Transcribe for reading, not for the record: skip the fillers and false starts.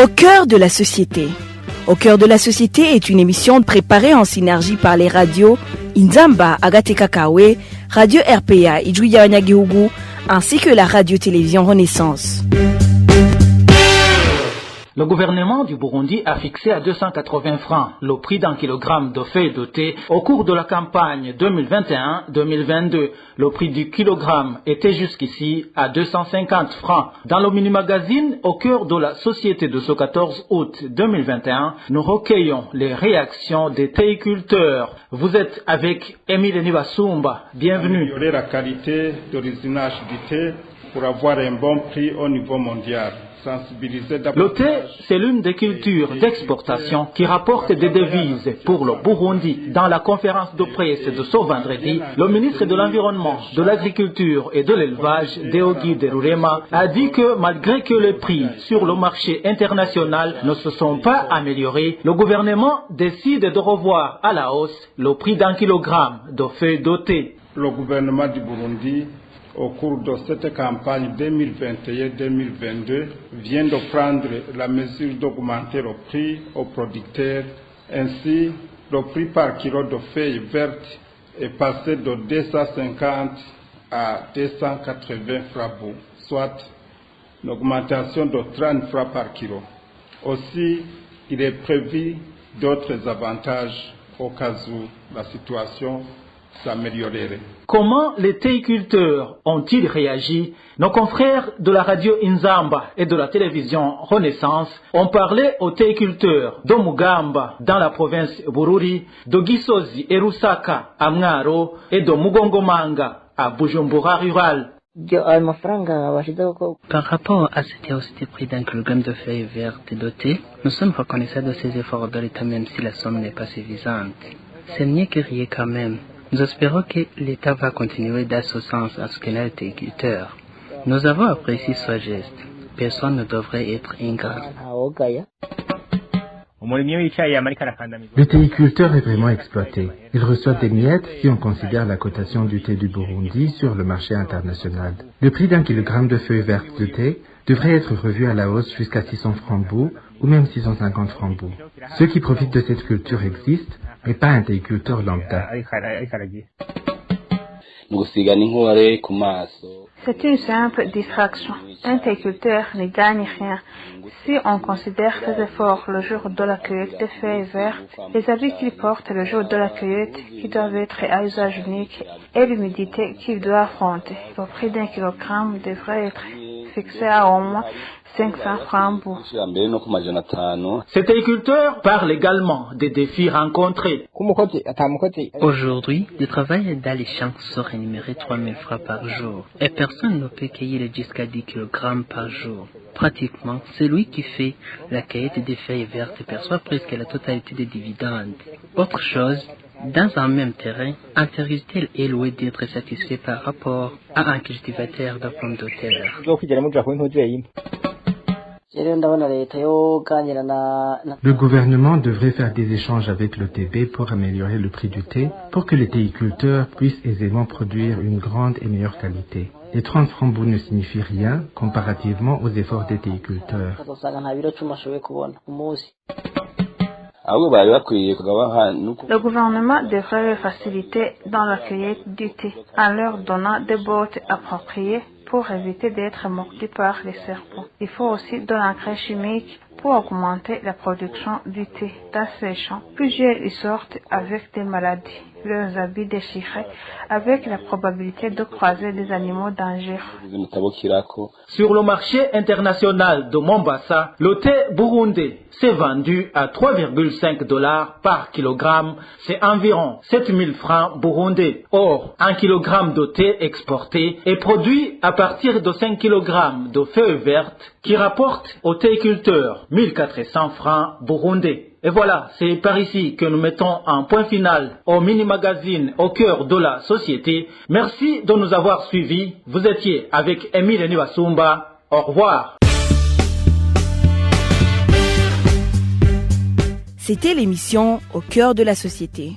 Au cœur de la société. Au cœur de la société est une émission préparée en synergie par les radios Inzamba, Agateka Kawe, Radio RPA, Ijuya Wanyagihugu, ainsi que la radio-télévision Renaissance. Le gouvernement du Burundi a fixé à 280 francs le prix d'un kilogramme de feuilles de thé au cours de la campagne 2021-2022. Le prix du kilogramme était jusqu'ici à 250 francs. Dans le mini-magazine, au cœur de la société de ce 14 août 2021, nous recueillons les réactions des théiculteurs. Vous êtes avec Émile Nibasumba. Bienvenue. Améliorer la qualité d'usinage du thé pour avoir un bon prix au niveau mondial. Le thé, c'est l'une des cultures d'exportation qui rapporte des devises pour le Burundi. Dans la conférence de presse de ce vendredi, le ministre de l'Environnement, de l'Agriculture et de l'Élevage, Deogide Rurema, a dit que malgré que les prix sur le marché international ne se sont pas améliorés, le gouvernement décide de revoir à la hausse le prix d'un kilogramme de feuilles de thé. Le gouvernement du Burundi, au cours de cette campagne 2021-2022, vient de prendre la mesure d'augmenter le prix aux producteurs. Ainsi, le prix par kilo de feuilles vertes est passé de 250 à 280 francs, soit une augmentation de 30 francs par kilo. Aussi, il est prévu d'autres avantages au cas où la situation s'améliorerait. Comment les théiculteurs ont-ils réagi? Nos confrères de la radio Inzamba et de la télévision Renaissance ont parlé aux théiculteurs de Mugamba dans la province Bururi, de Gisozi et Rusaka à Mwaro et de Mugongomanga à Bujumbura rural. Par rapport à cette hausse des prix d'un kilogramme de feuilles vertes et de thé, nous sommes reconnaissants de ces efforts de l'État même si la somme n'est pas suffisante. C'est mieux que rien quand même. Nous espérons que l'État va continuer dans ce sens à soutenir les théiculteurs. Nous avons apprécié ce geste. Personne ne devrait être ingrat. Le théiculteur est vraiment exploité. Il reçoit des miettes si on considère la cotation du thé du Burundi sur le marché international. Le prix d'un kilogramme de feuilles vertes de thé devrait être revu à la hausse jusqu'à 600 francs bout ou même 650 francs bout. Ceux qui profitent de cette culture existent, mais pas un théiculteur lambda. C'est une simple distraction. Un théiculteur ne gagne rien. Si on considère ses efforts le jour de la cueillette des feuilles vertes, les habits qu'il porte le jour de la cueillette qui doivent être à usage unique et l'humidité qu'il doit affronter, le prix d'un kilogramme devrait être fixé à au moins 500 francs bout. Ces théiculteurs parlent également des défis rencontrés. Aujourd'hui, le travail dans les champs se rémunérait 3000 francs par jour et personne ne peut cueillir jusqu'à 10 kg par jour. Pratiquement, celui qui fait la cueillette des feuilles vertes perçoit presque la totalité des dividendes. Autre chose, dans un même terrain, un territoire est loué d'être satisfait par rapport à un cultivateur de pommes de terre. Le gouvernement devrait faire des échanges avec l'OTB pour améliorer le prix du thé, pour que les théiculteurs puissent aisément produire une grande et meilleure qualité. Les 30 francs bout ne signifient rien comparativement aux efforts des théiculteurs. Le gouvernement devrait les faciliter dans la cueillette du thé en leur donnant des bottes appropriées pour éviter d'être mordus par les serpents. Il faut aussi de l'engrais chimique pour augmenter la production du thé dans ces champs. Plusieurs y sortent avec des maladies, leurs habits déchirés, avec la probabilité de croiser des animaux dangereux. Sur le marché international de Mombasa, le thé burundais s'est vendu à 3,5 $ par kilogramme, c'est environ 7000 francs burundais. Or, un kilogramme de thé exporté est produit à partir de 5 kg de feuilles vertes qui rapportent aux théiculteurs 1400 francs burundais. Et voilà, c'est par ici que nous mettons un point final au mini-magazine au cœur de la société. Merci de nous avoir suivis. Vous étiez avec Émile Nibasumba. Au revoir. C'était l'émission Au cœur de la société.